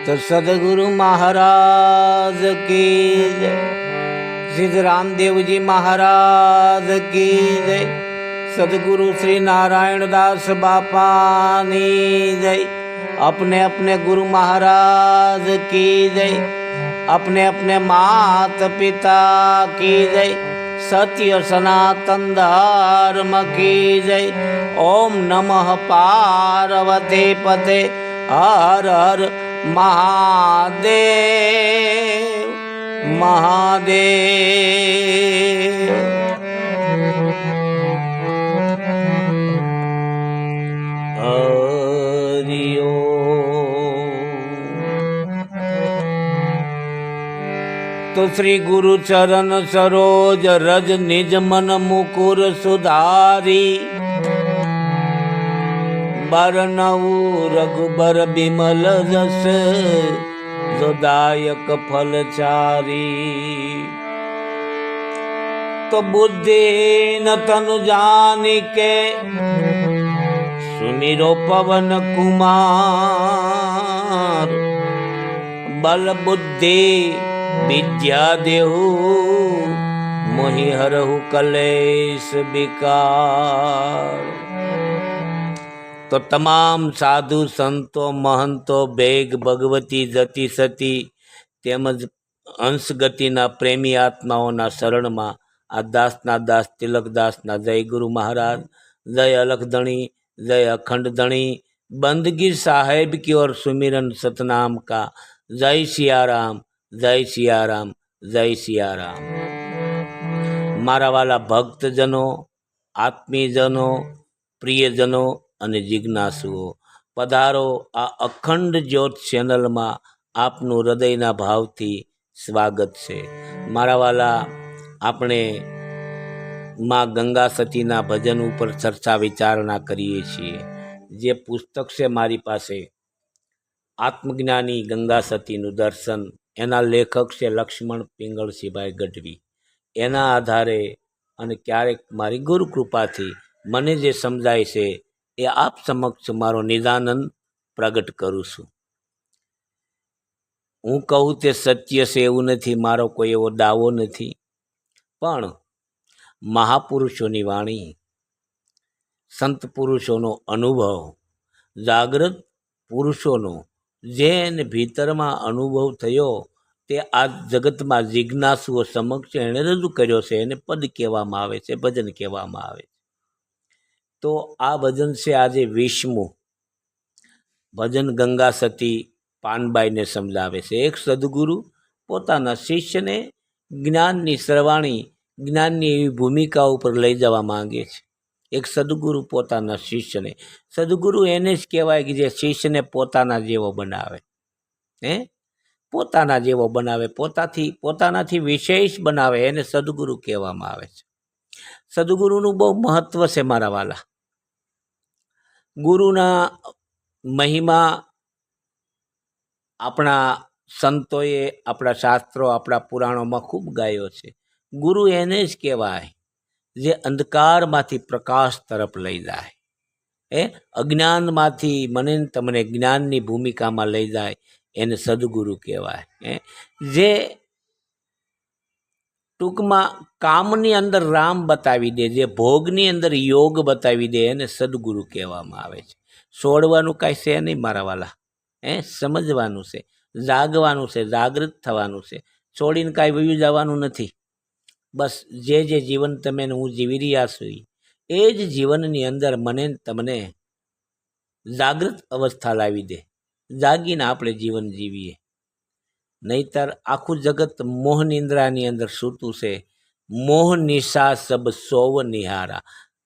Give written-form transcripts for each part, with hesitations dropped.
तो सदगुरु महाराज की जय, सिद्ध रामदेव जी महाराज की जय, सदगुरु श्री नारायण दास बापानी जय। अपने अपने गुरु महाराज की जय, अपने अपने माता पिता की जय, सत्य सनातन धर्म की जय। ओम नमः पार्वती पते हर हर महादेव महादेव। हरि ओम। तो श्री गुरु चरण सरोज रज निज मन मुकुर सुधारी, बरनऊ रघुबर बिमल जस जोदायक फलचारी। तो बुद्धि न तनु जानिके सुमिरो पवन कुमार, बल बुद्धि विद्या देहु मोहि हरहु कलेश विकार। तो तमाम साधु संतो महंतो बेग भगवती जती सती તેમજ અંશ ગતિના પ્રેમી આત્માઓના શરણમાં આ દાસના દાસ તિલકદાસના જય ગુરુ મહારાજ, જય અલખધણી, जय अखंड धणी, बंदगी साहेब की और सुमिरन सतनाम का। जय सिया राम, जय सिया राम, जय सिया राम। मारा वाला भक्तजनों, आत्मीजनों, प्रियजनों अने जिज्ञासुओ, पधारो आ अखंड ज्योत चेनल में आपनु हृदयना भावथी स्वागत है। मारा वाला आपणे माँ गंगा सतीना भजन ऊपर चर्चा विचारणा करीए छीए। जे पुस्तक से मारी पासे आत्मज्ञानी गंगा सतीनु दर्शन, एना लेखक से लक्ष्मण पिंगळसिंहभाई गढ़वी। एना आधारे अने क्यारेक मारी गुरु कृपाथी मने जे समजाय छे ए आप समक्ष मारो निदानंद प्रगट करूँ छूं। हूँ कहूँ ते सत्य से एवुं नथी, मारो कोई एवो दावो नथी, पण महापुरुषोनी वाणी, संत पुरुषोनो अनुभव, जागृत पुरुषोनो जेने भीतरमां अनुभव थयो ते आ जगतमां जिज्ञासुओ समक्ष एणे रजू कर्यो छे। एने पद कहेवामां आवे छे, भजन कहेवामां आवे छे। तो आ भजन से आजे 20मुं भजन गंगा सती पानबाई ने समझावे छे। एक सदगुरु पोताना शिष्यने ज्ञाननी सरवाणी, ज्ञाननी एवी भूमिका पर लई जवा मांगे छे। एक सदगुरु पोताना शिष्यने, सदगुरु एने ज कहेवाय के जे शिष्यने पोताना जेवो बनावे, पोताना जेवो बनावे, पोतानाथी विशेष बनावे, एने सदगुरु कहेवामां आवे छे। सदगुरुनुं बहु महत्व छे मारा वाला। गुरुना महिमा अपना संतोए, अपना शास्त्रों, अपना पुराणों में खूब गायो छे। गुरु एने ज कहेवाय जे अंधकार मांथी प्रकाश तरफ लई जाय, अज्ञान मांथी मने तमने ज्ञाननी भूमिका में लई जाय, एने सदगुरु कहेवाय। जे टूंकमां कामनी अंदर राम बतावी दे, जे भोगनी अंदर योग बतावी दे, एने सदगुरु कहेवामां आवे छे। छोड़वानुं कांई छे नहीं मारा वाला, समझवानुं छे, जागवानुं छे, जागृत थवानुं छे, छोड़ीने कांई वયું जवानुं नथी। बस जे जे जीवन तमे हूँ जीवी रह्या छो ए ज जीवननी अंदर मने तमने जागृत अवस्था लावी दे, जागीने आपणे जीवन जीवीए। नहीतर आखू जगत मोह निंद्रानी अंदर सूतुं छे। मोह निशा सब सोव निहारा,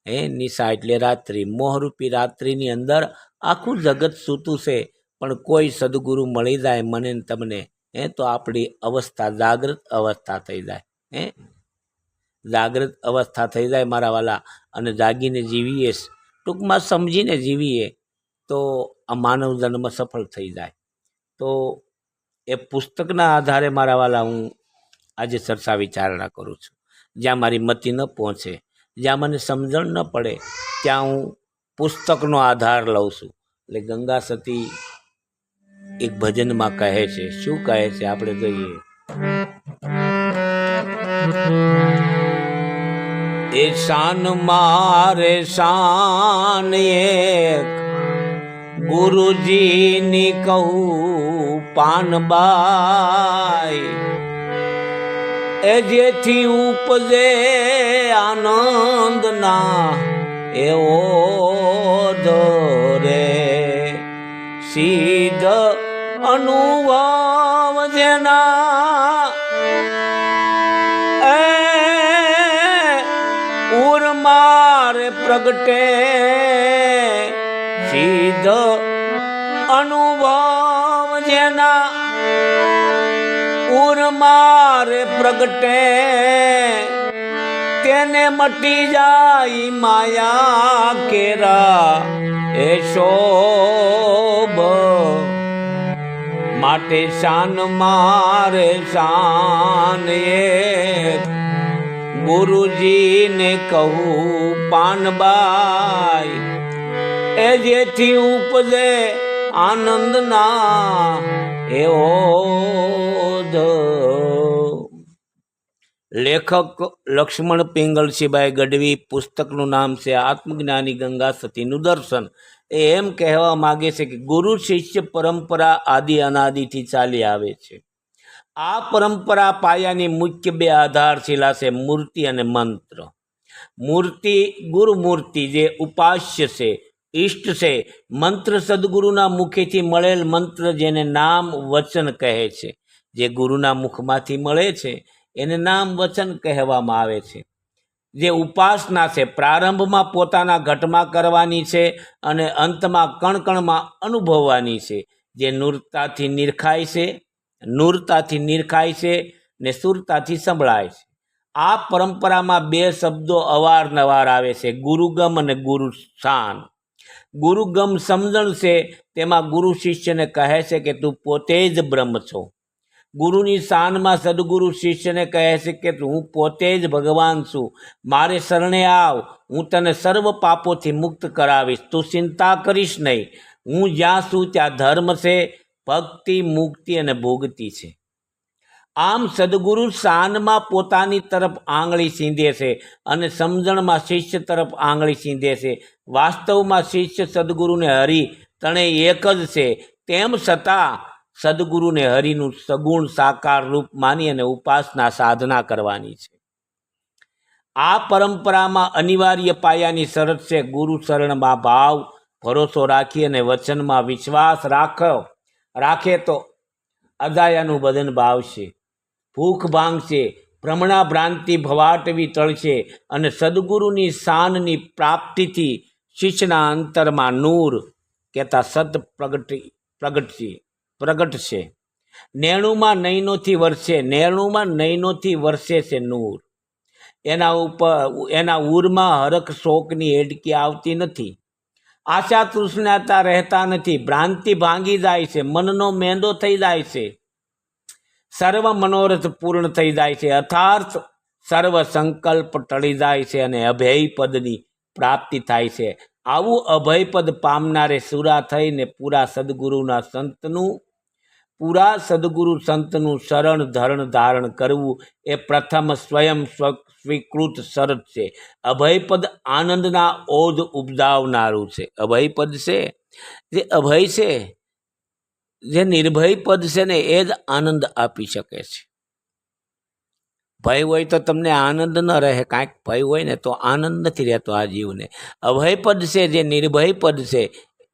निशा एटले रात्रि, मोहरूपी रात्रिनी अंदर आखू जगत सूतुं छे। पण कोई सदगुरु मळी जाय मने तमने, तो आपणी अवस्था जागृत अवस्था थई जाय, जागृत अवस्था थई जाय मारा वाला। अने जागीने जीवीए, टूंकमां समजीने जीवीए तो आ मानव जन्म सफल थई जाय। तो ए पुस्तकना आधारे मारा वाला हूँ आज चर्चा विचारणा करूँ छूं। ज्यां मारी मती न पहोंचे, ज्यां मने समजण न पड़े, त्यां हूँ पुस्तकनो आधार लઉં છું। એટલે ગંગા સતી એક ભજનમાં કહે છે. શું કહે છે આપણે જોઈએ. એ શાન મારે શાન એક ગુરુજીની કહું પાનબાઈ, એ જેથી ઉપજે આનંદના એવો ધરે સિદ્ધ અનુભવ જેના મારે પ્રગટે સિદ્ધ અનુભવ જેના ઉર મારે પ્રગટે તેને મટી જાય માયા કેરા એ શોભ માટે શાન મારે શાન એક ગુરુજીને કહું પાનબાઈ, એ જેથી ઉપજે આનંદના એવો લેખક લક્ષ્મણ પિંગલસિંહભાઈ ગઢવી. પુસ્તકનું નામ છે આત્મજ્ઞાની ગંગા સતીનું દર્શન. એ એમ કહેવા માગે છે કે ગુરુ શિષ્ય પરંપરા આદિ અનાદિથી ચાલી આવે છે. આ પરંપરા પાયાની મુખ્ય બે આધારશિલા છે, મૂર્તિ અને મંત્ર. મૂર્તિ ગુરુમૂર્તિ જે ઉપાસ્ય છે, ઈષ્ટ છે. મંત્ર સદગુરુના મુખેથી મળેલ મંત્ર જેને નામ વચન કહે છે. જે ગુરુના મુખમાંથી મળે છે એને નામ વચન કહેવામાં આવે છે. જે ઉપાસના છે, પ્રારંભમાં પોતાના ઘટમાં કરવાની છે અને અંતમાં કણકણમાં અનુભવવાની છે. જે નૂરતાથી નિરખાય છે ને સુરતાથી સંભળાય છે. આ પરંપરામાં બે શબ્દો અવારનવાર આવે છે, ગુરુગમ અને ગુરુ શાન. ગુરુગમ સમજણ છે, તેમાં ગુરુ શિષ્યને કહે છે કે તું પોતે જ બ્રહ્મ છો. ગુરુની શાનમાં સદગુરુ શિષ્યને કહે છે કે હું પોતે જ ભગવાન છું, મારે શરણે આવ, હું તને સર્વ પાપોથી મુક્ત કરાવીશ, તું ચિંતા કરીશ નહીં. હું જ્યાં છું ત્યાં ધર્મ છે, ભક્તિ, મુક્તિ અને ભોગતી છે. આમ સદગુરુ શાનમાં પોતાની તરફ આંગળી સીંધે છે અને સમજણમાં શિષ્ય તરફ આંગળી સીંધે છે. વાસ્તવમાં શિષ્ય સદગુરુને હરિ ત્રણેય એક જ છે. તેમ છતાં સદગુરુને હરિનું સગુણ સાકાર રૂપ માની અને ઉપાસના સાધના કરવાની છે. આ પરંપરામાં અનિવાર્ય પાયાની શરત છે ગુરુ શરણમાં ભાવ ભરોસો રાખી અને વચનમાં વિશ્વાસ રાખે તો અદાયાનું બદન ભાવશે, ભૂખ ભાંગશે, ભ્રમણા ભ્રાંતિ ભવાટવી ટળશે અને સદગુરુની શાનની પ્રાપ્તિથી શિષ્યના અંતરમાં નૂર કહેતા સત પ્રગટશે. નેણુમાં નયનોથી વરસે છે નૂર. એના ઉરમાં હરખ શોકની હેડકી આવતી નથી. આશા તૃષ્ણાતા રહેતા નથી. ભ્રાંતિ ભાંગી જાય છે, મનનો મેંદો થઈ જાય છે, સર્વ મનોરથ પૂર્ણ થઈ જાય છે, અર્થાત સર્વ સંકલ્પ ટળી જાય છે અને અભય પદની પ્રાપ્તિ થાય છે. આવું અભય પદ પામનારે સુરા થઈને પૂરા સદગુરુ સંતનું શરણ ધરણ ધારણ કરવું એ પ્રથમ સ્વયં સ્વીકૃત શરત છે. અભયપદ આનંદના ઓજ ઉપજાવનારું છે. અભયપદ છે જે અભય છે, જે નિર્ભય પદ છે ને એ જ આનંદ આપી શકે છે. ભય હોય તો તમને આનંદ ન રહે, કાંઈક ભય હોય ને તો આનંદ નથી રહેતો આ જીવને. અભય પદ છે જે નિર્ભય પદ છે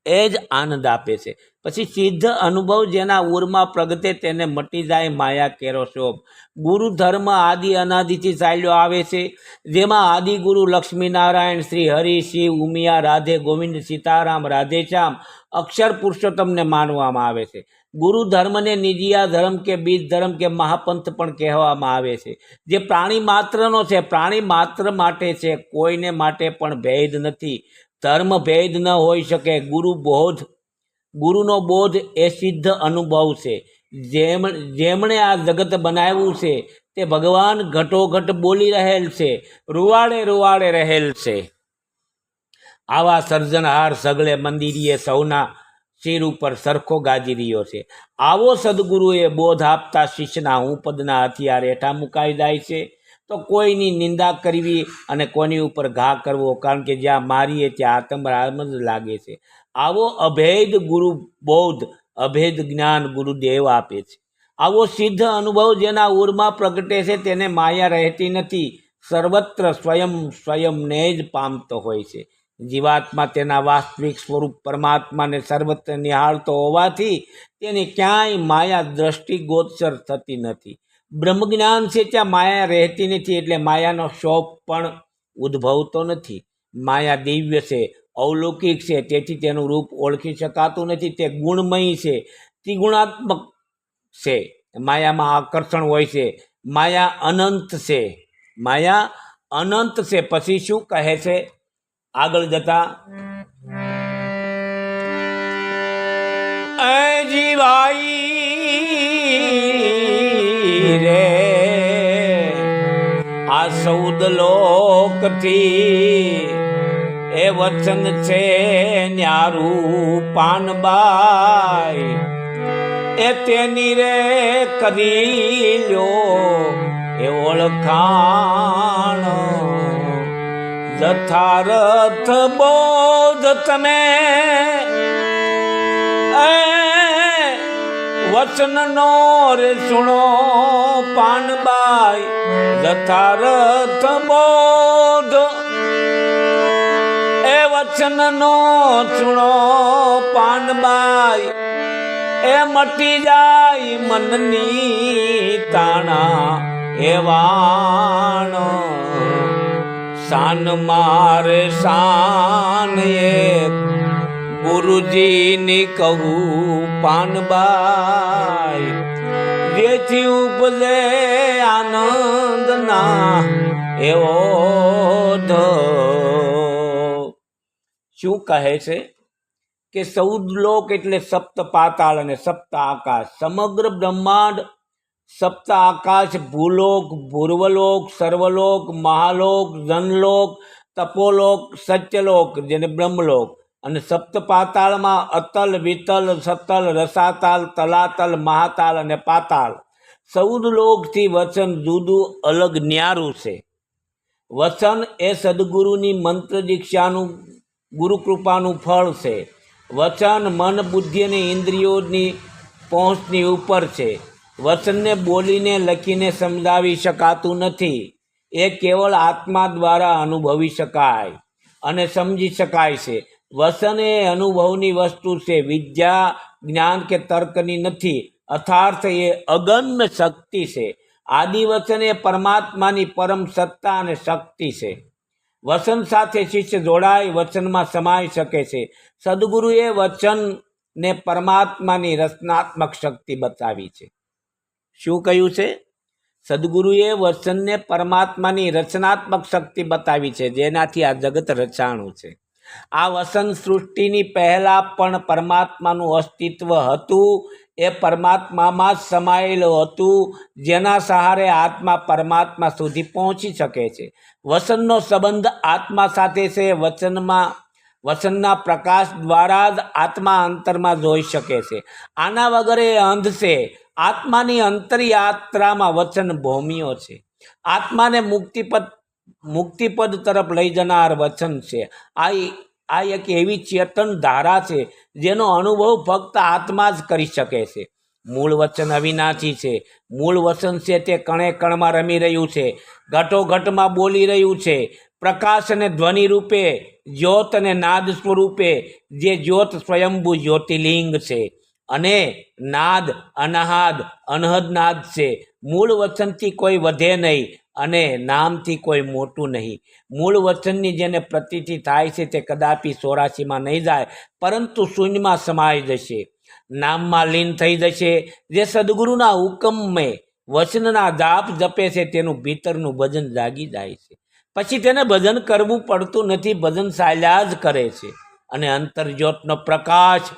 એ જ આનંદ આપે છે. પછી સિદ્ધ અનુભવ જેના ઉરમાં પ્રગટે તેને મટી જાય માયા કેરો શોભ. ગુરુ ધર્મ આદિ અનાદિથી ચાલ્યો આવે છે, જેમાં આદિગુરુ લક્ષ્મીનારાયણ, શ્રી હરિ, શિવ, ઉમિયા, રાધે ગોવિંદ, સીતારામ, રાધેશ્યામ અક્ષર પુરુષોત્તમને માનવામાં આવે છે. ગુરુ ધર્મને નિજિયા ધર્મ કે બીજ ધર્મ કે મહાપંથ પણ કહેવામાં આવે છે. જે પ્રાણી માત્રનો છે, પ્રાણી માત્ર માટે છે, કોઈને માટે પણ ભેદ નથી. ધર્મ ભેદ ન હોઈ શકે. ગુરુનો બોધ એ સિદ્ધ અનુભવ છે. જેમણે આ જગત બનાવ્યું છે તે ભગવાન ઘટોઘટ બોલી રહેલ છે, રૂવાડે રહેલ છે. આવા સર્જનહાર સગળે મંદિરીએ શિર ઉપર સરખો ગાજી રહ્યો છે. આવો સદગુરુએ બોધ આપતા શિષ્યના હું પદના હથિયાર હેઠા મુકાઈ જાય છે. તો કોઈની નિંદા કરવી અને કોની ઉપર ઘા કરવો, કારણ કે જ્યાં મારીએ ત્યાં આત્મરામ જ લાગે છે. આવો અભેદ ગુરુ બોધ, અભેદ જ્ઞાન ગુરુદેવ આપે છે. આવો સિદ્ધ અનુભવ જેના ઉરમાં પ્રગટે છે તેને માયા રહેતી નથી. સર્વત્ર સ્વયંને જ પામતો હોય છે. જીવાત્મા તેના વાસ્તવિક સ્વરૂપ પરમાત્માને સર્વત્ર નિહાળતો હોવાથી તેને ક્યાંય માયા દ્રષ્ટિગોચર થતી નથી. બ્રહ્મજ્ઞાન છે ત્યાં માયા રહેતી નથી, એટલે માયાનો શોભ પણ ઉદ્ભવતો નથી. માયા દિવ્ય છે, અવલૌકિક છે, તેથી તેનું રૂપ ઓળખી શકાતું નથી. તે ગુણમય છે, ત્રિગુણાત્મક છે. માયામાં આકર્ષણ હોય છે. માયા અનંત છે. માયા અનંત છે. પછી શું કહે છે આગળ જતા, જીવાઈ રે આ 14 લોકથી એ વચન છે ન્યારું પાનબાઈ, એ તેની રે કરી લ્યો એ ઓળખાણ. યથાર્થ બોધ તમે વચનનો રે સુણો પાનબાઈ. યથાર્થ બોધ એ વચનનો સુણો પાનબાઈ, એ મટી જાય મનની તાણા એવાણ. શાન મારે શાન એક ગુરુજીની કહું પાનબાઈ, જેથી ઉપજે આનંદના એવો શું કહે છે કે 14 લોક એટલે સપ્ત પાતાળ અને સપ્ત આકાશ. સમગ્ર બ્રહ્માંડ, સપ્ત આકાશ, ભૂલોક, ભૂર્વલોક, સર્વલોક, મહાલોક, જનલોક, તપોલોક, સત્યલોક જેને બ્રહ્મલોક, અને સપ્ત પાતાળમાં અતલ, વિતલ, સતલ, રસાતાલ, તલાતલ, મહાતાલ અને પાતાળ. 14 લોકથી વચન જુદું અલગ ન્યારું છે. વચન એ સદગુરુની મંત્ર દીક્ષાનું, ગુરુકૃપાનું ફળ છે. વચન મન, બુદ્ધિ અને ઇન્દ્રિયોની પહોંચની ઉપર છે. વચનને બોલીને લખીને સમજાવી શકાતું નથી. એ કેવળ આત્મા દ્વારા અનુભવી શકાય અને સમજી શકાય છે. વચન એ અનુભવની વસ્તુ છે, વિદ્યા, જ્ઞાન કે તર્કની નથી. અર્થાર્થ એ અગમ્ય શક્તિ છે. આદિવચન એ પરમાત્માની પરમ સત્તા અને શક્તિ છે. વચન સાથે શિષ્ય જોડાય, વચનમાં સમાઈ શકે છે. સદગુરુએ વચનને પરમાત્માની રચનાત્મક શક્તિ બતાવી છે. શું કહ્યું છે? સદગુરુએ વચનને પરમાત્માની રચનાત્મક શક્તિ બતાવી છે, જેનાથી આ જગત રચાણું છે. આ વચન સૃષ્ટિની પહેલા પણ પરમાત્માનું અસ્તિત્વ હતું. એ પરમાત્મામાં જ સમાયેલું હતું, જેના સહારે આત્મા પરમાત્મા સુધી પહોંચી શકે છે. વચનનો સંબંધ આત્મા સાથે છે. વચનના પ્રકાશ દ્વારા જ આત્મા અંતરમાં જોઈ શકે છે. આના વગર એ અંધ છે. આત્માની અંતરયાત્રામાં વચન ભૌમિયો છે. આત્માને મુક્તિપદ તરફ લઈ જનાર વચન છે. આ એક એવી ચેતન ધારા છે જેનો અનુભવ ફક્ત આત્મા જ કરી શકે છે. મૂળ વચન અવિનાશી છે. મૂળ વચન છે તે કણે કણમાં રમી રહ્યું છે, ઘટોઘટમાં બોલી રહ્યું છે. પ્રકાશ અને ધ્વનિ રૂપે, જ્યોત અને નાદ સ્વરૂપે. જે જ્યોત સ્વયંભૂ જ્યોતિર્લિંગ છે અને નાદ અનહદ નાદ છે. મૂળ વચનથી કોઈ વધે નહીં અને નામથી કોઈ મોટું નહીં. મૂળ વચનની જેને પ્રતીતિ થાય છે તે કદાપી 84માં નહીં જાય, પરંતુ શૂન્યમાં સમાઈ જશે, નામમાં લીન થઈ જશે. જે સદગુરુના હુકમે વચનના જાપ જપે છે તેનું ભીતરનું ભજન જાગી જાય છે. પછી તેને ભજન કરવું પડતું નથી, ભજન ચાલ્યા જ કરે છે. અને અંતર્જ્યોતનો પ્રકાશ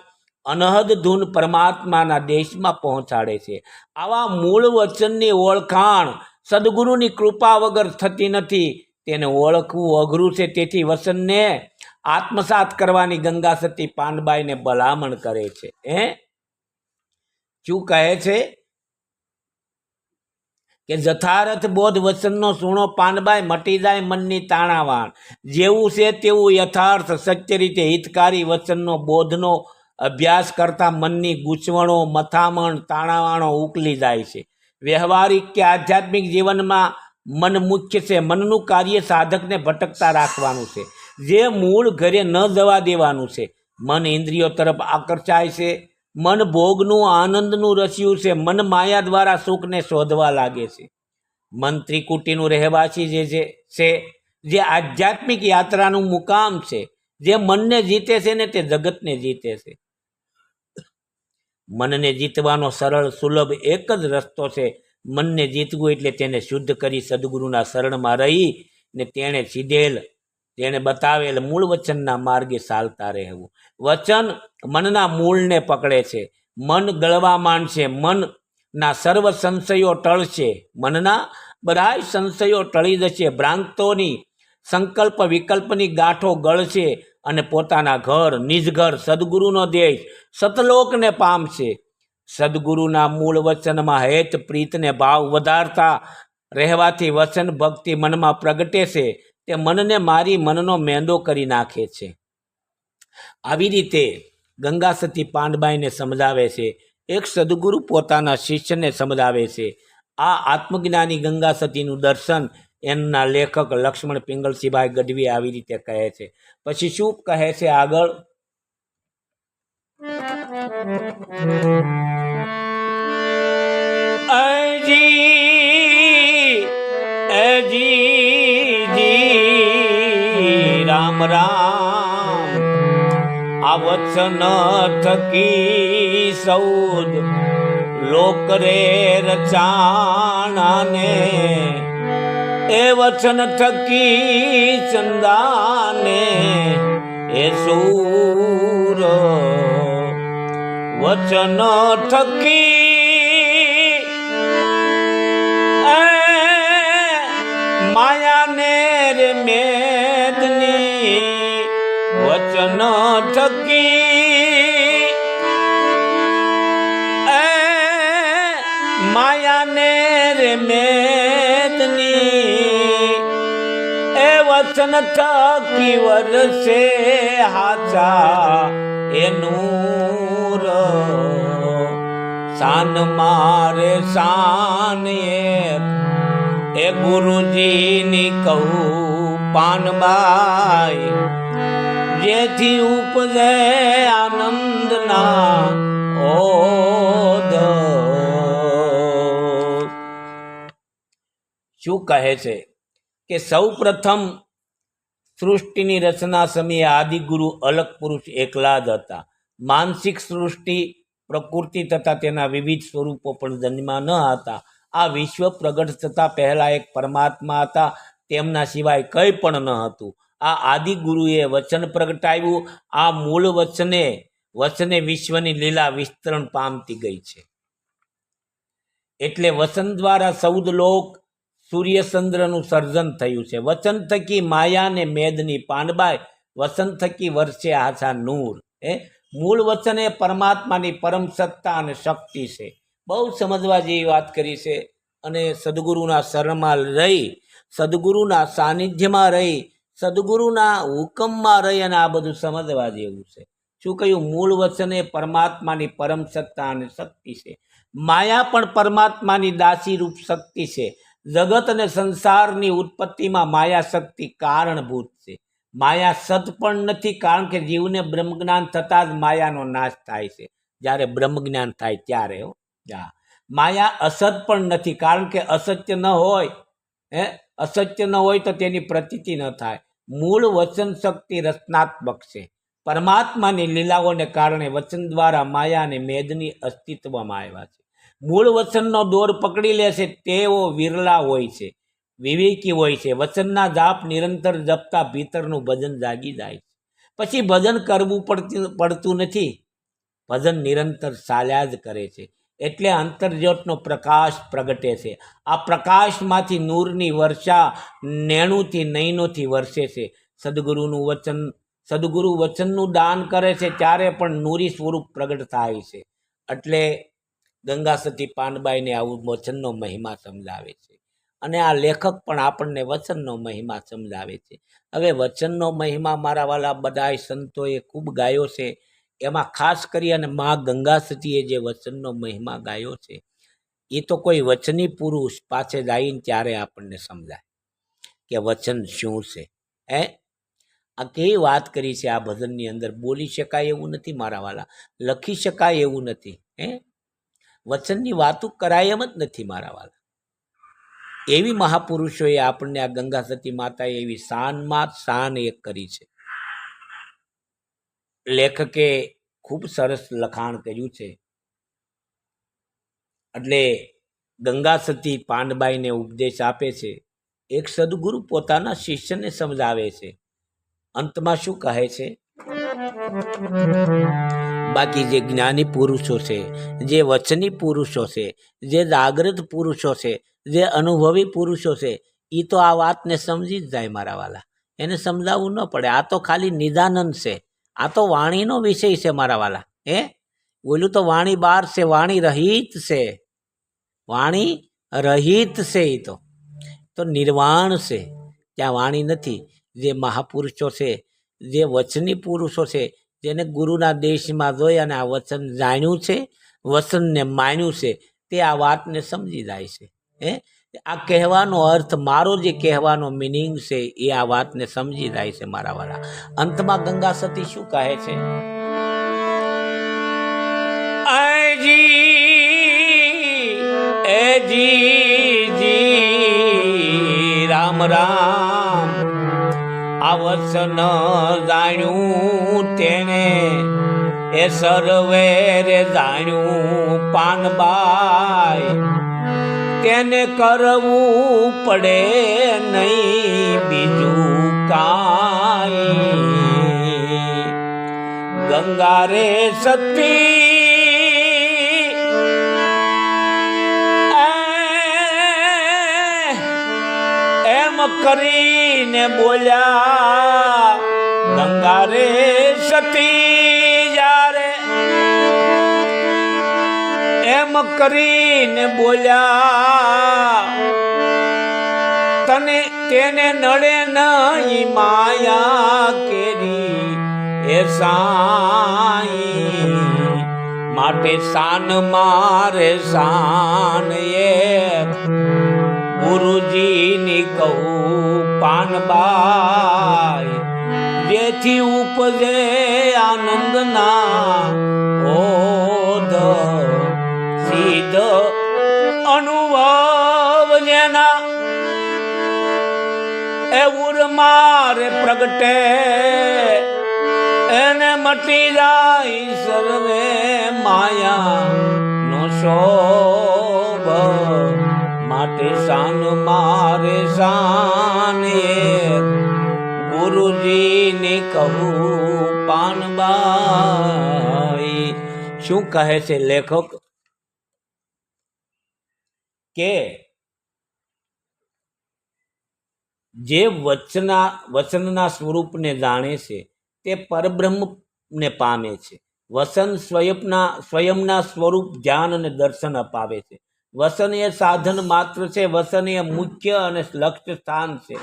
અનહદ ધૂન પરમાત્માના દેશમાં પહોંચાડે છે. આવા મૂળ વચનની ઓળખાણ સદગુરુની કૃપા વગર થતી નથી. તેને ઓળખવું અઘરું છે. તેથી વચનને આત્મસાત કરવાની ગંગા સતી પાનબાઈને ભલામણ કરે છે. શું કહે છે કે જથારથ બોધ વચનનો સુણો પાનબાઈ, મટી જાય મનની તાણાવાણ. જેવું છે તેવું યથાર્થ સત્ય રીતે હિતકારી વચનનો બોધનો અભ્યાસ કરતા મનની ગૂંચવણો, મથામણ, તાણાવાણો ઉકલી જાય છે. વ્યવહારિક કે આધ્યાત્મિક જીવનમાં મન મુખ્ય છે. મનનું કાર્ય સાધકને ભટકતા રાખવાનું છે, જે મૂળ ઘરે ન જવા દેવાનું છે. મન ઇન્દ્રિયો તરફ આકર્ષાય છે. મન ભોગનું, આનંદનું રસ્યું છે. મન માયા દ્વારા સુખને શોધવા લાગે છે. મન ત્રિકુટીનું રહેવાસી છે, જે આધ્યાત્મિક યાત્રાનું મુકામ છે. જે મનને જીતે છે ને તે જગતને જીતે છે. મનને જીતવાનો સરળ સુલભ એક જ રસ્તો છે. મનને જીતવું એટલે તેને શુદ્ધ કરી સદગુરુના શરણમાં રહી ને તેણે બતાવેલ મૂળ વચનના માર્ગે ચાલતા રહેવું. વચન મનના મૂળને પકડે છે. મન ગળવા માંડશે. મનના સર્વ સંશયો ટળશે. મનના બધા સંશયો ટળી જશે. ભ્રાંતોની સંકલ્પ વિકલ્પની ગાંઠો ગળશે અને પોતાના ઘર, નિજઘર, સદગુરુનો દેશ, સતલોકને પામશે. સદગુરુના મૂળ વચનમાં હેત પ્રીતને ભાવ વધારતા રહેવાથી વચન ભક્તિ મનમાં પ્રગટે છે. તે મનને મારી મનનો મેંદો કરી નાખે છે. આવી રીતે ગંગા સતી પાનબાઈને સમજાવે છે. એક સદગુરુ પોતાના શિષ્યને સમજાવે છે. આ આત્મજ્ઞાની ગંગા સતીનું દર્શન એમના લેખક લક્ષ્મણ પિંગલસિંહભાઈ ગઢવી આવી રીતે કહે છે. પછી શું કહે છે આગળ? રામ રામ આ વચન થકી સૌદ લોક રે રચાણાને, એ વચન થકી ચંદાને એ સૂર, વચન થકી માયાને રે મેદની, વચન થકી માયાને રે મેદની, એ વચન થકી વરસે હાચા એ નૂર, શાન મારે શાન એ ગુરુજીની કહું પાનબાઈ, જેથી ઉપજે આનંદના ઓધ. શું કહે છે કે સૌ પ્રથમ સૃષ્ટિની રચના સમયે આદિગુરુ અલગ પુરુષ એકલા જ હતા. માનસિક સૃષ્ટિ, પ્રકૃતિ તથા તેના વિવિધ સ્વરૂપો પણ જન્મ્યા ન હતા. આ વિશ્વ પ્રગટ થતા પહેલા એક પરમાત્મા હતા. તેમના સિવાય કંઈ પણ ન હતું. આ આદિગુરુએ વચન પ્રગટાવ્યું. આ મૂળ વચને વિશ્વની લીલા વિસ્તરણ પામતી ગઈ છે. એટલે વચન દ્વારા સૌદ લોક, સૂર્યચંદ્રનું સર્જન થયું છે. વચન થકી માયા ને મેદની પાનબાઈ, વચન થકી વર્ષે આછા નૂર. મૂળ વચન એ પરમાત્માની પરમ સત્તા અને શક્તિ છે. બહુ સમજવા જેવી વાત કરી છે. અને સદગુરુના શરણમાં રહી, સદગુરુના સાનિધ્યમાં રહી, સદગુરુના હુકમમાં રહી અને આ બધું સમજવા જેવું છે. શું કહ્યું? મૂળ વચન એ પરમાત્માની પરમ સત્તા અને શક્તિ છે. માયા પણ પરમાત્માની દાસી રૂપ શક્તિ છે. જગત અને સંસારની ઉત્પત્તિમાં માયા શક્તિ કારણભૂત છે. માયા સત પણ નથી, કારણ કે જીવને બ્રહ્મજ્ઞાન થતાં જ માયાનો નાશ થાય છે. જ્યારે બ્રહ્મજ્ઞાન થાય ત્યારે માયા અસત પણ નથી, કારણ કે અસત્ય ન હોય તો તેની પ્રતીતિ ન થાય. મૂળ વચન શક્તિ રચનાત્મક છે. પરમાત્માની લીલાઓને કારણે વચન દ્વારા માયા અને મેદની અસ્તિત્વમાં આવ્યા છે. મૂળ વચનનો દોર પકડી લે છે તેઓ વિરલા હોય છે, વિવેકી હોય છે. વચનના જાપ નિરંતર જપતા ભીતરનું ભજન જાગી જાય છે. પછી ભજન કરવું પડતું નથી. ભજન નિરંતર ચાલ્યા જ કરે છે. એટલે અંતર્જ્યોતનો પ્રકાશ પ્રગટે છે. આ પ્રકાશમાંથી નૂરની વર્ષા નેણુથી નયનોથી વરસે છે. સદગુરુનું વચન સદગુરુ વચનનું દાન કરે છે ત્યારે પણ નૂરી સ્વરૂપ પ્રગટ થાય છે. એટલે ગંગા સતી પાનબાઈને આવું વચનનો મહિમા સમજાવે છે. અને આ લેખક પણ આપણને વચનનો મહિમા સમજાવે છે. હવે વચનનો મહિમા મારા વાલા બધાય સંતોએ ખૂબ ગાયો છે. એમાં ખાસ કરી અને મા ગંગા સતીએ જે વચનનો મહિમા ગાયો છે એ તો કોઈ વચની પુરુષ પાછે જઈને ત્યારે આપણને સમજાય કે વચન શું છે. આ કેવી વાત કરી છે આ ભજનની અંદર. બોલી શકાય એવું નથી મારા વાલા, લખી શકાય એવું નથી. વચનની વાતો કરાય એમ જ નથી મારા વાલા. એવી મહાપુરુષોએ આપણને આ ગંગા સતી માતાએ એવી શાનમાં શાન એક કરી છે. લેખકે ખૂબ સરસ લખાણ કર્યું છે. એટલે ગંગા સતી પાનબાઈને ઉપદેશ આપે છે. એક સદગુરુ પોતાના શિષ્યને સમજાવે છે. અંતમાં શું કહે છે? બાકી જે જ્ઞાની પુરુષો છે, જે વચની પુરુષો છે, જે જાગૃત પુરુષો છે, જે અનુભવી પુરુષો છે, એ તો આ વાતને સમજી જ જાય મારા વાલા. એને સમજાવવું ન પડે. આ તો ખાલી નિદાનંદ છે. આ તો વાણીનો વિષય છે મારા વાલા. બોલું તો વાણી બાર છે, વાણી રહિત છે. વાણી રહિત છે. એ તો નિર્વાણ છે, ત્યાં વાણી નથી. જે મહાપુરુષો છે, જે વચની પુરુષો છે, જેને ગુરુના દેશમાં જોઈ અને આ વચન જાણ્યું છે, વચનને માન્યું છે, તે આ વાતને સમજી જાય છે. આ કહેવાનો અર્થ, મારો જે કહેવાનો મિનિંગ છે એ આ વાતને સમજી જાય છે મારા વાળા. અંતમાં ગંગા સતી શું કહે છે? રામ રામ આ વચન જાણ્યું તેને, એ સર્વે રે જાણ્યું પાનબાઈ, તેને કરવું પડે નહીં બીજું કાંઈ. ગંગા રે સતી એમ કરીને બોલ્યા. ગંગા રે સતી જ્યારે એમ કરીને બોલ્યા, તેને નડે નહીં માયા કેરી એ સાઈ. માટે શાન મારે શાન એ ગુરુજીની કહું પાનબાઈ, જેથી ઉપજે આનંદના ઓધ સીધ અનુભવ જેના એ ઉર્મારે પ્રગટે, એને મટી જાય સર્વે માયા નો શોભ. માટે શાન મારે શાન ગુરુજીને કહું પાનબાઈ. શું કહે છે લેખક? કે જે વચનના સ્વરૂપને જાણે છે તે પરબ્રહ્મને પામે છે. વચન સ્વયંના સ્વરૂપ ધ્યાન અને દર્શન અપાવે છે. વચન એ સાધન માત્ર છે. વચન એ મુખ્ય અને લક્ષ્ય સ્થાન છે.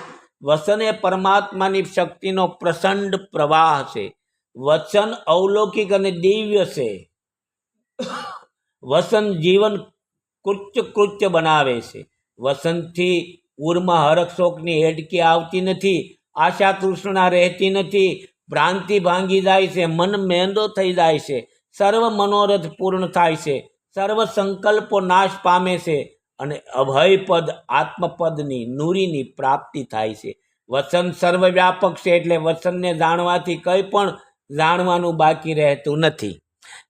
વચન એ પરમાત્માની શક્તિનો પ્રચંડ પ્રવાહ છે. વચન અવલૌકિક અને દિવ્ય છે. વચન જીવન કૃત્ય બનાવે છે. વચનથી ઉર્મા હરખ શોકની હેડકી આવતી નથી. આશા તૃષ્ણા રહેતી નથી. ભ્રાંતિ ભાંગી જાય છે. મન મેંદો થઈ જાય છે. સર્વ મનોરથ પૂર્ણ થાય છે. સર્વ સંકલ્પો નાશ પામે છે. અને અભયપદ આત્મપદની નૂરીની પ્રાપ્તિ થાય છે. વચન સર્વવ્યાપક છે. એટલે વચનને જાણવાથી કંઈ પણ જાણવાનું બાકી રહેતું નથી.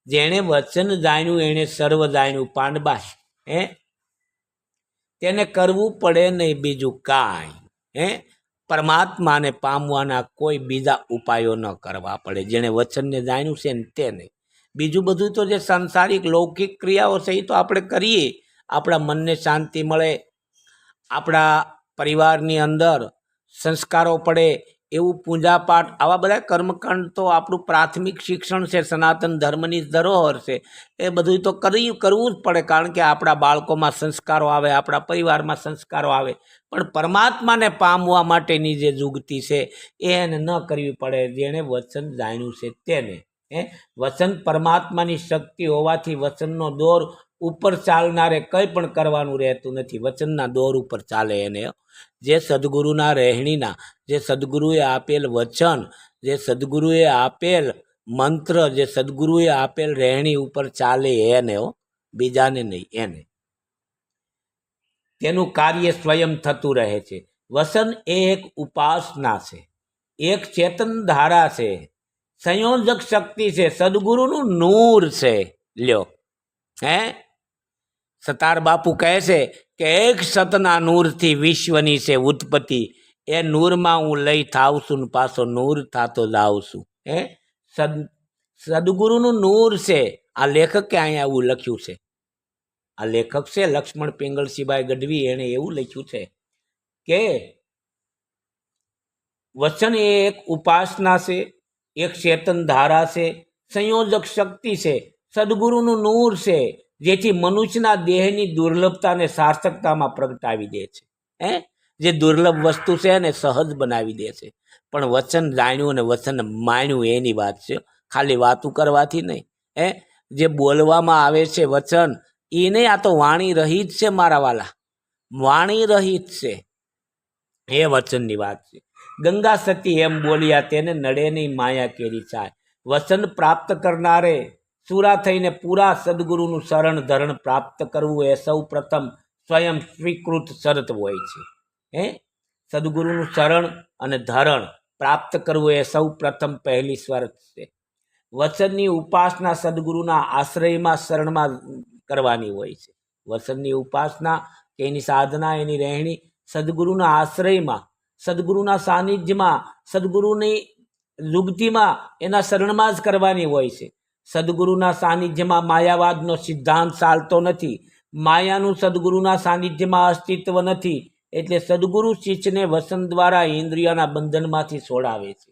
જેણે વચન જાણ્યું એણે સર્વ જાણ્યું પાનબાઈ. તેને કરવું પડે નહીં બીજું કાંઈ. પરમાત્માને પામવાના કોઈ બીજા ઉપાયો ન કરવા પડે. જેણે વચનને જાણ્યું છે ને તેને. બીજું બધું તો જે સંસારિક લૌકિક ક્રિયાઓ છે એ તો આપણે કરીએ. આપણા મનને શાંતિ મળે, આપણા પરિવારની અંદર સંસ્કારો પડે, એવું પૂજાપાઠ આવા બધા કર્મકાંડ તો આપણું પ્રાથમિક શિક્ષણ છે, સનાતન ધર્મની ધરોહર છે. એ બધું તો કરવું જ પડે, કારણ કે આપણા બાળકોમાં સંસ્કારો આવે, આપણા પરિવારમાં સંસ્કારો આવે. પણ પરમાત્માને પામવા માટેની જે જુગતી છે એને ન કરવી પડે. જેણે વચન જાણ્યું છે તેને. વચન પરમાત્માની શક્તિ હોવાથી વચનનો દોર ઉપર ચાલનારે કંઈ પણ કરવાનું રહેતું નથી. વચનના દોર ઉપર ચાલે એને. જે સદગુરુના રહેણીના, જે સદગુરુએ આપેલ વચન, જે સદગુરુએ આપેલ મંત્ર, જે સદગુરુએ આપેલ રહેણી ઉપર ચાલે એને, બીજાને નહીં, એને. તેનું કાર્ય સ્વયં થતું રહે છે. વસન એ એક ઉપાસના છે, એક ચેતન ધારા છે, સંયોજક શક્તિ છે, સદગુરુનું નૂર છે. લ્યો, સતાર બાપુ કહે છે કે એક સતના નૂરથી વિશ્વની છે ઉત્પત્તિ. એ નૂરમાં હું લઈ થાવ છું, પાછો નૂર થાતો જાઉં છું. સદગુરુનું નૂર છે. આ લેખકે અહીંયા એવું લખ્યું છે. આ લેખક છે લક્ષ્મણ પિંગળસિંહભાઈ ગઢવી, એને એવું લખ્યું છે કે વચન એ એક ઉપાસના છે, એક ચેતન ધારા છે, સંયોજક શક્તિ છે, સદગુરુનું નૂર છે, જેથી મનુષ્યના દેહની દુર્લભતાને સાર્થકતામાં પ્રગટાવી દે છે. જે દુર્લભ વસ્તુ છે એને સહજ બનાવી દે છે. પણ વચન જાણ્યું અને વચન માન્યું એની વાત છે, ખાલી વાતું કરવાથી નહીં. જે બોલવામાં આવે છે વચન, એ નહીં, આ તો વાણી રહિત છે મારા વાલા, વાણી રહિત છે. એ વચનની વાત છે. ગંગા સતી એમ બોલ્યા, તેને નડે નહીં માયા કેરી ચાય. વચન પ્રાપ્ત કરનારે સુરા થઈને પૂરા સદગુરુનું શરણ ધરણ પ્રાપ્ત કરવું એ સૌ પ્રથમ સ્વયં સ્વીકૃત શરત હોય છે. સદગુરુનું શરણ અને ધરણ પ્રાપ્ત કરવું એ સૌ પ્રથમ પહેલી શરત છે. વચનની ઉપાસના સદગુરુના આશ્રયમાં શરણમાં કરવાની હોય છે. વચનની ઉપાસના કે એની સાધના, એની રહેણી સદગુરુના આશ્રયમાં, સદગુરુના સાનિધ્યમાં, સદગુરુની જુગતીમાં, એના શરણમાં જ કરવાની હોય છે. સદગુરુના સાનિધ્યમાં માયાવાદનો સિદ્ધાંત ચાલતો નથી. માયાનું સદગુરુના સાનિધ્યમાં અસ્તિત્વ નથી. એટલે સદગુરુ શિષ્યને વચન દ્વારા ઇન્દ્રિયોના બંધનમાંથી છોડાવે છે,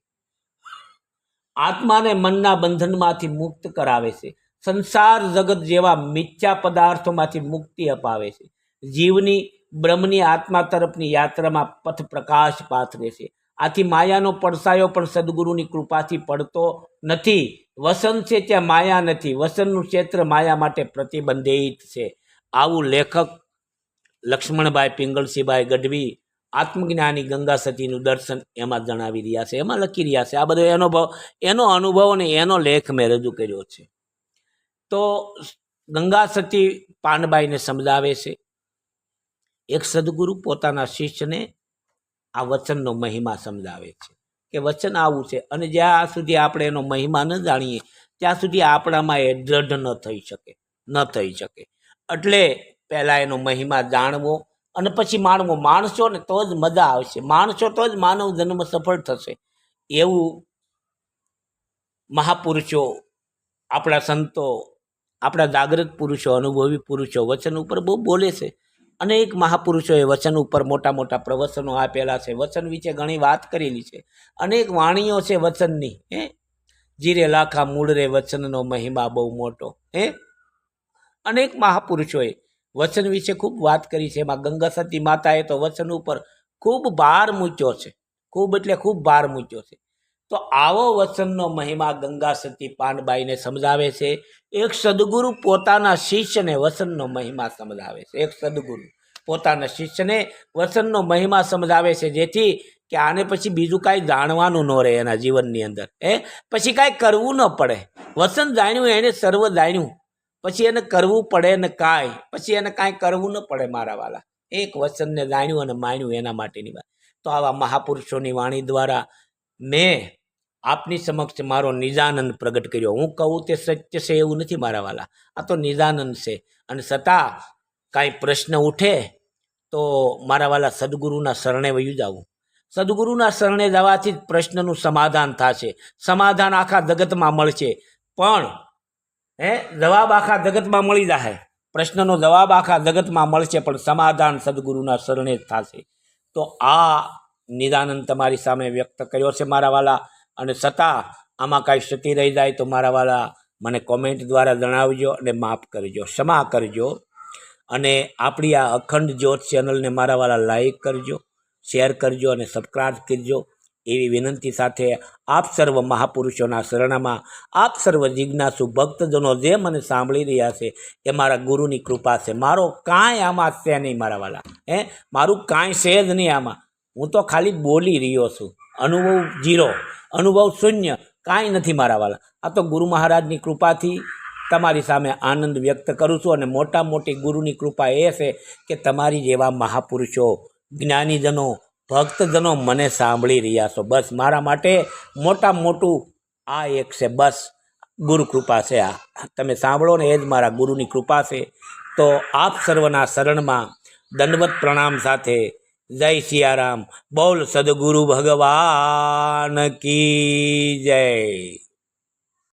આત્માને મનના બંધનમાંથી મુક્ત કરાવે છે, સંસાર જગત જેવા મિથ્યા પદાર્થોમાંથી મુક્તિ અપાવે છે, જીવની બ્રહ્મની આત્મા તરફની યાત્રામાં પથ પ્રકાશ પાથરે છે. આથી માયાનો પડછાયો પણ સદગુરુની કૃપાથી પડતો નથી. વસન છે ત્યાં માયા નથી. વસનનું ક્ષેત્ર માયા માટે પ્રતિબંધિત છે. આવું લેખક લક્ષ્મણભાઈ પિંગળસિંહભાઈ ગઢવી આત્મજ્ઞાની ગંગા સતીનું દર્શન એમાં જણાવી રહ્યા છે, એમાં લખી રહ્યા છે. આ બધો એનો અનુભવ અને એનો લેખ મેં રજૂ કર્યો છે. તો ગંગા સતી પાનબાઈને સમજાવે છે, એક સદગુરુ પોતાના શિષ્યને આ વચનનો મહિમા સમજાવે છે કે વચન આવું છે, અને જ્યાં સુધી આપણે એનો મહિમા ન જાણીએ ત્યાં સુધી આપણામાં એ દ્રઢ ન થઈ શકે. એટલે પહેલાં એનો મહિમા જાણવો અને પછી માણવો. માણસો ને તો જ મજા આવશે, માણસો તો જ માનવ જન્મ સફળ થશે. એવું મહાપુરુષો, આપણા સંતો, આપણા જાગૃત પુરુષો, અનુભવી પુરુષો વચન ઉપર બહુ બોલે છે. અનેક મહાપુરુષોએ વચન ઉપર મોટા મોટા પ્રવચનો આપેલા છે, વચન વિશે ઘણી વાત કરેલી છે. અનેક વાણીઓ છે વચનની. જીરે લાખા મૂળ રે વચનનો મહિમા બહુ મોટો. અનેક મહાપુરુષોએ વચન વિશે ખૂબ વાત કરી છે. એમાં ગંગા સતી માતાએ તો વચન ઉપર ખૂબ ભાર મૂક્યો છે, ખૂબ એટલે ખૂબ ભાર મૂક્યો છે. તો આવો વચનનો મહિમા ગંગા સતી પાનબાઈને સમજાવે છે. એક સદગુરુ પોતાના શિષ્યને વચનનો મહિમા સમજાવે છે. એક સદગુરુ પોતાના શિષ્યને વચનનો મહિમા સમજાવે છે, જેથી કે આને પછી બીજું કાંઈ જાણવાનું ન રહે એના જીવનની અંદર. પછી કાંઈ કરવું ન પડે. વચન જાણ્યું એને સર્વ જાણ્યું, પછી એને કરવું પડે ને પછી એને કાંઈ કરવું ન પડે મારા વાલા. એક વચનને જાણ્યું અને માન્યું એના માટેની વાત. તો આવા મહાપુરુષોની વાણી દ્વારા મેં આપની સમક્ષ મારો નિજાનંદ પ્રગટ કર્યો. હું કહું તે સત્ય છે એવું નથી મારા વાલા, આ તો નિજાનંદ છે. અને છતાં કાંઈ પ્રશ્ન ઉઠે તો મારા વાલા સદગુરુના શરણે વયું જવું. સદગુરુના શરણે જવાથી જ પ્રશ્નનું સમાધાન થશે. સમાધાન આખા જગતમાં મળશે, પણ જવાબ આખા જગતમાં મળી જાય. પ્રશ્નનો જવાબ આખા જગતમાં મળશે, પણ સમાધાન સદગુરુના શરણે જ થશે. તો આ નિદાનંદ તમારી સામે વ્યક્ત કર્યો છે મારા વાલા, અને છતાં આમાં કાંઈ ક્ષતિ રહી જાય તો મારા વાલા મને કોમેન્ટ દ્વારા જણાવજો અને માફ કરજો, ક્ષમા કરજો. અને આપણી આ અખંડ જ્યોત ચેનલને મારા વાલા લાઈક કરજો, શેર કરજો અને સબસ્ક્રાઈબ કરજો એવી વિનંતી સાથે આપ સર્વ મહાપુરુષોના શરણમાં આપ સર્વ જિજ્ઞાસુ ભક્તજનો જે મને સાંભળી રહ્યા છે એ મારા ગુરુની કૃપા છે. મારો કાંઈ આમાં છે નહીં મારા વાલા, મારું કાંઈ છે જ નહીં આમાં. હું તો ખાલી બોલી રહ્યો છું, અનુભવ ઝીરો, અનુભવ શૂન્ય, કાંઈ નથી મારા વાલા. આ તો ગુરુ મહારાજની કૃપાથી તમારી સામે આનંદ વ્યક્ત કરું છું. અને મોટા મોટી ગુરુની કૃપા એ છે કે તમારી જેવા મહાપુરુષો, જ્ઞાનીજનો, ભક્તજનો મને સાંભળી રહ્યા છો. બસ મારા માટે મોટા મોટું આ એક છે, બસ ગુરુ કૃપા છે. આ તમે સાંભળો ને એ જ મારા ગુરુની કૃપા છે. તો આપ સર્વના શરણમાં દંડવત પ્રણામ સાથે જય સિયારામ. બોલ સદગુરુ ભગવાન કી જય.